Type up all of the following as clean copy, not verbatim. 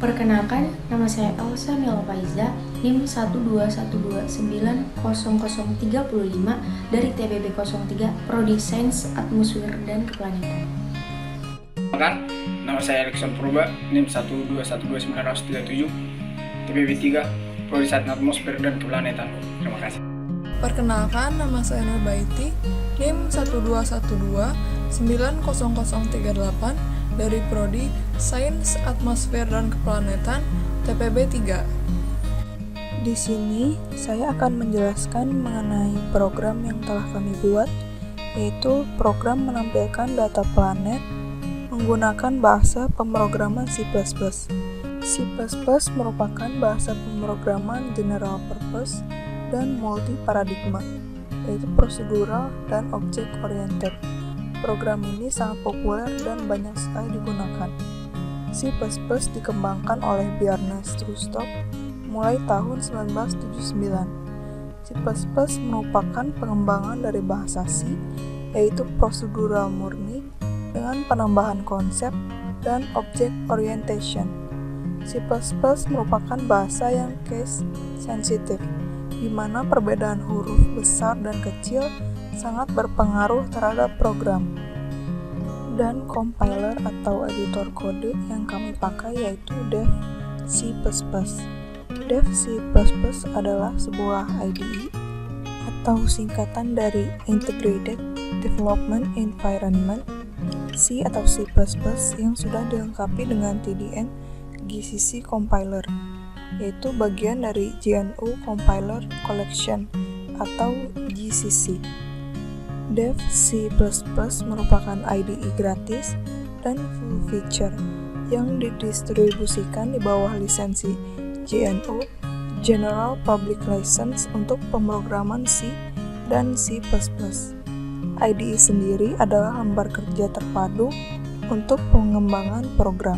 Perkenalkan, nama saya Elsa Melopaiza, NIM 121290035 dari TBB 03, Prodi Sains Atmosfer dan Keplanetan. Perkenalkan, nama saya Alexon Purba, NIM 1212937, TBB 3, Prodi Sains Atmosfer dan Keplanetan. Terima kasih. Perkenalkan, nama saya Nur Baiti, NIM 121290038 dari Prodi Sains Atmosfer dan Keplanetan TPB 3. Di sini saya akan menjelaskan mengenai program yang telah kami buat, yaitu program menampilkan data planet menggunakan bahasa pemrograman C++. C++ merupakan bahasa pemrograman general purpose dan multi-paradigma, yaitu procedural dan object oriented. Program ini sangat populer dan banyak sekali digunakan. C++ dikembangkan oleh Bjarne Stroustrup mulai tahun 1979. C++ merupakan pengembangan dari bahasa C, yaitu prosedural murni dengan penambahan konsep dan object orientation. C++ merupakan bahasa yang case sensitive, di mana perbedaan huruf besar dan kecil sangat berpengaruh terhadap program. Dan compiler atau editor kode yang kami pakai yaitu Dev C++. Dev C++ adalah sebuah IDE atau singkatan dari Integrated Development Environment C atau C++ yang sudah dilengkapi dengan TDM GCC compiler, yaitu bagian dari GNU Compiler Collection atau GCC. Dev C++ merupakan IDE gratis dan full feature yang didistribusikan di bawah lisensi GNU General Public License untuk pemrograman C dan C++. IDE sendiri adalah lembar kerja terpadu untuk pengembangan program.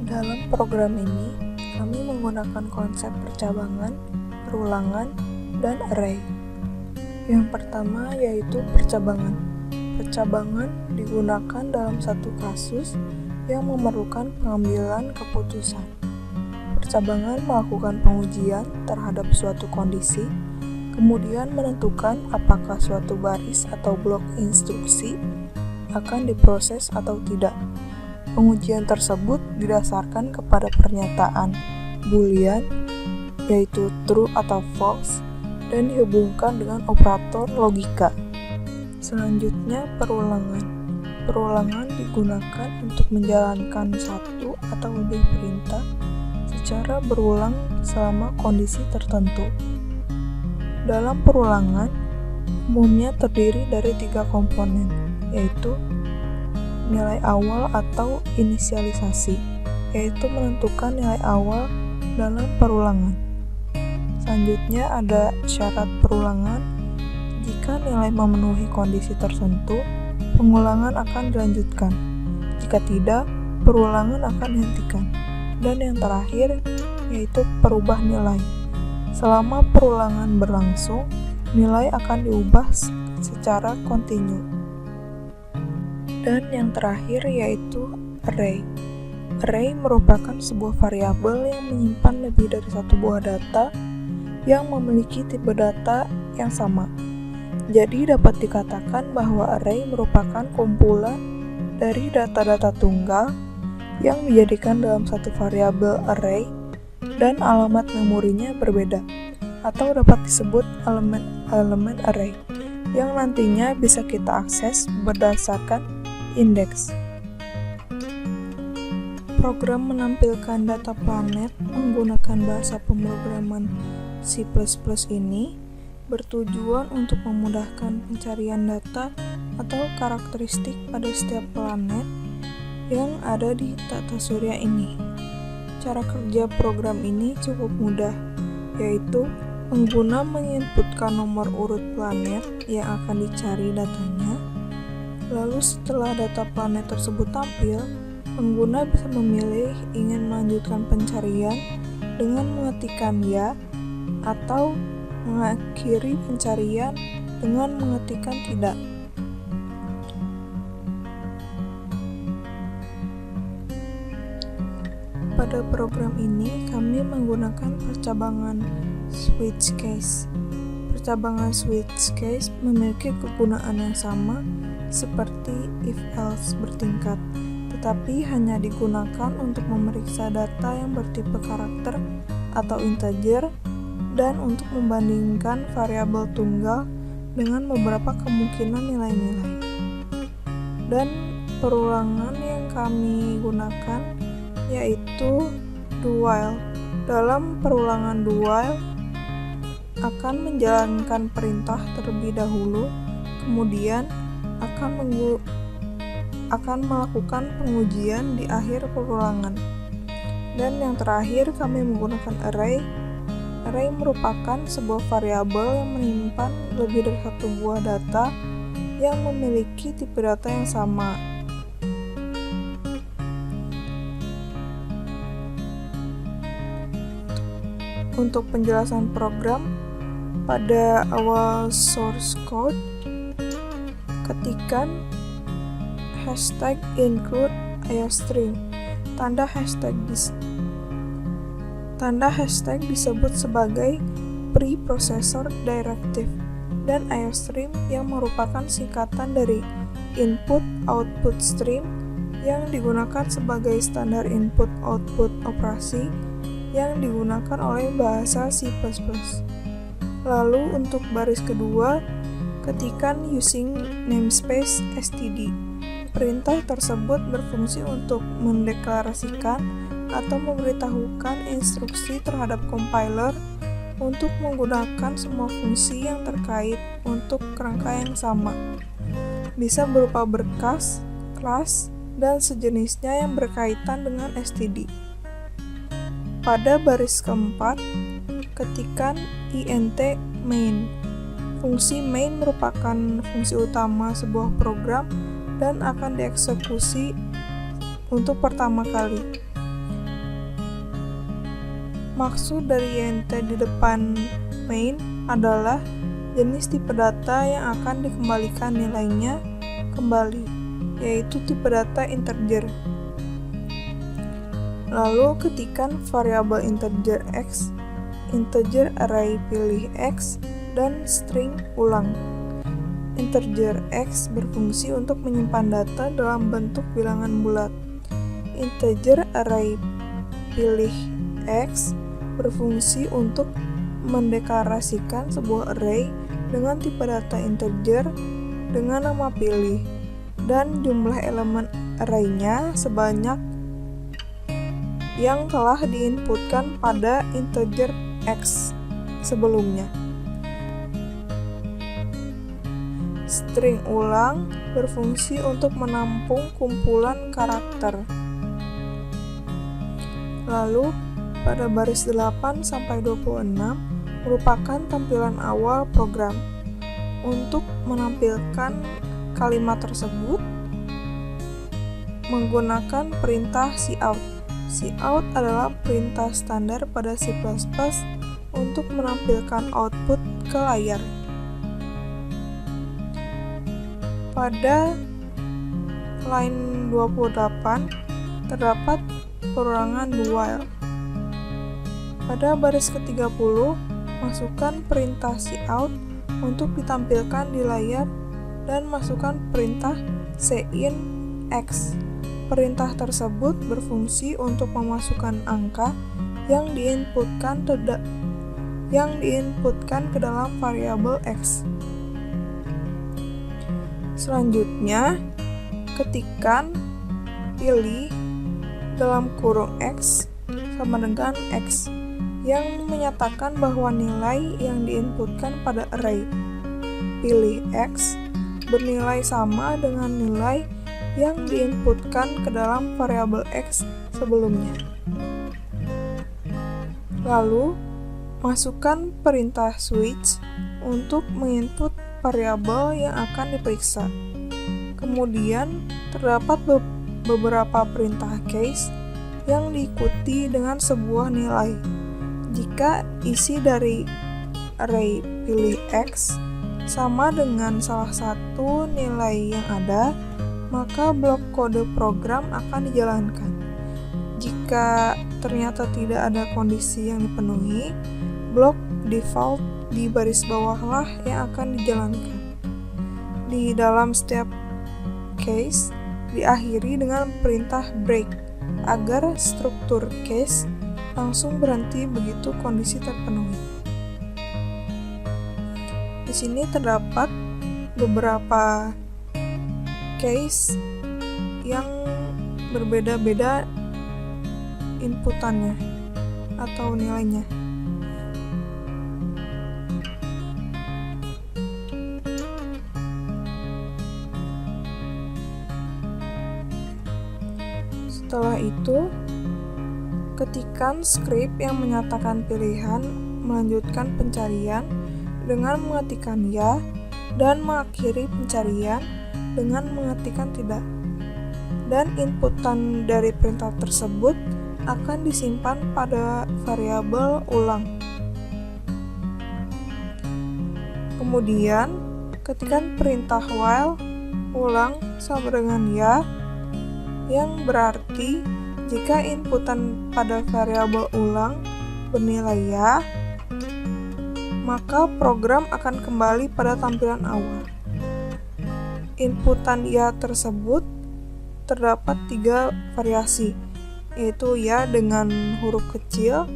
Dalam program ini, kami menggunakan konsep percabangan, perulangan, dan array. Yang pertama yaitu percabangan. Percabangan digunakan dalam satu kasus yang memerlukan pengambilan keputusan. Percabangan melakukan pengujian terhadap suatu kondisi, kemudian menentukan apakah suatu baris atau blok instruksi akan diproses atau tidak. Pengujian tersebut didasarkan kepada pernyataan Boolean, yaitu true atau false, dan dihubungkan dengan operator logika. Selanjutnya, perulangan. Perulangan digunakan untuk menjalankan satu atau lebih perintah secara berulang selama kondisi tertentu. Dalam perulangan, umumnya terdiri dari 3 komponen, yaitu nilai awal atau inisialisasi, yaitu menentukan nilai awal dalam perulangan. Selanjutnya ada syarat perulangan. Jika nilai memenuhi kondisi tertentu, pengulangan akan dilanjutkan. Jika tidak, perulangan akan dihentikan. Dan yang terakhir yaitu perubah nilai. Selama perulangan berlangsung, nilai akan diubah secara kontinu. Dan yang terakhir yaitu array. Array merupakan sebuah variabel yang menyimpan lebih dari satu buah data yang memiliki tipe data yang sama. Jadi dapat dikatakan bahwa array merupakan kumpulan dari data-data tunggal yang dijadikan dalam satu variabel array dan alamat memorinya berbeda, atau dapat disebut elemen array yang nantinya bisa kita akses berdasarkan indeks. Program menampilkan data planet menggunakan bahasa pemrograman C++ ini bertujuan untuk memudahkan pencarian data atau karakteristik pada setiap planet yang ada di tata surya ini. Cara kerja program ini cukup mudah, yaitu pengguna menginputkan nomor urut planet yang akan dicari datanya. Lalu setelah data planet tersebut tampil, pengguna bisa memilih ingin melanjutkan pencarian dengan mengetikkan ya atau mengakhiri pencarian dengan mengetikkan tidak. Pada program ini, kami menggunakan percabangan switch case. Percabangan switch case memiliki kegunaan yang sama seperti if-else bertingkat, tetapi hanya digunakan untuk memeriksa data yang bertipe karakter atau integer dan untuk membandingkan variabel tunggal dengan beberapa kemungkinan nilai-nilai. Dan perulangan yang kami gunakan yaitu do while. Dalam perulangan do while akan menjalankan perintah terlebih dahulu, kemudian akan melakukan pengujian di akhir perulangan. Dan yang terakhir kami menggunakan array. Array merupakan sebuah variabel yang menyimpan lebih dari satu buah data yang memiliki tipe data yang sama. Untuk penjelasan program, pada awal source code, ketikkan #include iostream. Tanda hashtag disebut sebagai preprocessor directive, dan iostream yang merupakan singkatan dari input-output stream yang digunakan sebagai standar input-output operasi yang digunakan oleh bahasa C++. Lalu untuk baris kedua, ketikkan using namespace std. Perintah tersebut berfungsi untuk mendeklarasikan atau memberitahukan instruksi terhadap compiler untuk menggunakan semua fungsi yang terkait untuk kerangka yang sama. Bisa berupa berkas, kelas, dan sejenisnya yang berkaitan dengan std. Pada baris keempat, ketikkan int main. Fungsi main merupakan fungsi utama sebuah program dan akan dieksekusi untuk pertama kali. Maksud dari int di depan main adalah jenis tipe data yang akan dikembalikan nilainya kembali, yaitu tipe data integer. Lalu ketikkan variabel integer x, integer array pilih x, dan string ulang. Integer x berfungsi untuk menyimpan data dalam bentuk bilangan bulat. Integer array pilih x berfungsi untuk mendeklarasikan sebuah array dengan tipe data integer dengan nama pilih, dan jumlah elemen array-nya sebanyak yang telah diinputkan pada integer x sebelumnya. String ulang berfungsi untuk menampung kumpulan karakter. Lalu, pada baris 8-26 merupakan tampilan awal program. Untuk menampilkan kalimat tersebut, menggunakan perintah cout. Cout adalah perintah standar pada C++ untuk menampilkan output ke layar. Pada line 28 terdapat perulangan do while. Pada baris ke-30, masukkan perintah cout untuk ditampilkan di layar dan masukkan perintah cin x. Perintah tersebut berfungsi untuk memasukkan angka yang diinputkan ke dalam variabel x. Selanjutnya, ketikkan pilih dalam kurung x sama dengan x yang menyatakan bahwa nilai yang diinputkan pada array pilih x bernilai sama dengan nilai yang diinputkan ke dalam variabel x sebelumnya. Lalu, masukkan perintah switch untuk menginput variabel yang akan diperiksa. Kemudian, terdapat beberapa perintah case yang diikuti dengan sebuah nilai. Jika isi dari array pilih x sama dengan salah satu nilai yang ada, maka blok kode program akan dijalankan. Jika ternyata tidak ada kondisi yang dipenuhi, blok default di baris bawahlah yang akan dijalankan. Di dalam setiap case diakhiri dengan perintah break agar struktur case langsung berhenti begitu kondisi terpenuhi. Di sini terdapat beberapa case yang berbeda-beda inputannya atau nilainya. Setelah itu, ketikkan script yang menyatakan pilihan melanjutkan pencarian dengan mengetikkan ya dan mengakhiri pencarian dengan mengetikkan tidak. Dan inputan dari perintah tersebut akan disimpan pada variabel ulang. Kemudian, ketikkan perintah while ulang sama dengan ya, yang berarti jika inputan pada variabel ulang bernilai ya, maka program akan kembali pada tampilan awal. Inputan ya tersebut terdapat 3 variasi, yaitu ya dengan huruf kecil,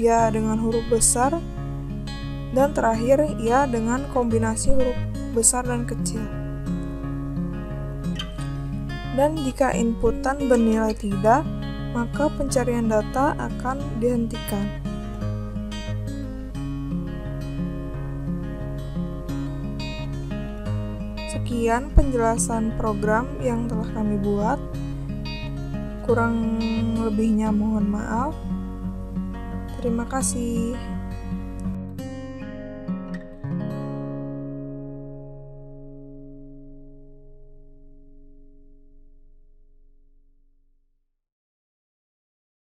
ya dengan huruf besar, dan terakhir ya dengan kombinasi huruf besar dan kecil. Dan jika inputan bernilai tidak, maka pencarian data akan dihentikan. Sekian penjelasan program yang telah kami buat. Kurang lebihnya mohon maaf. Terima kasih.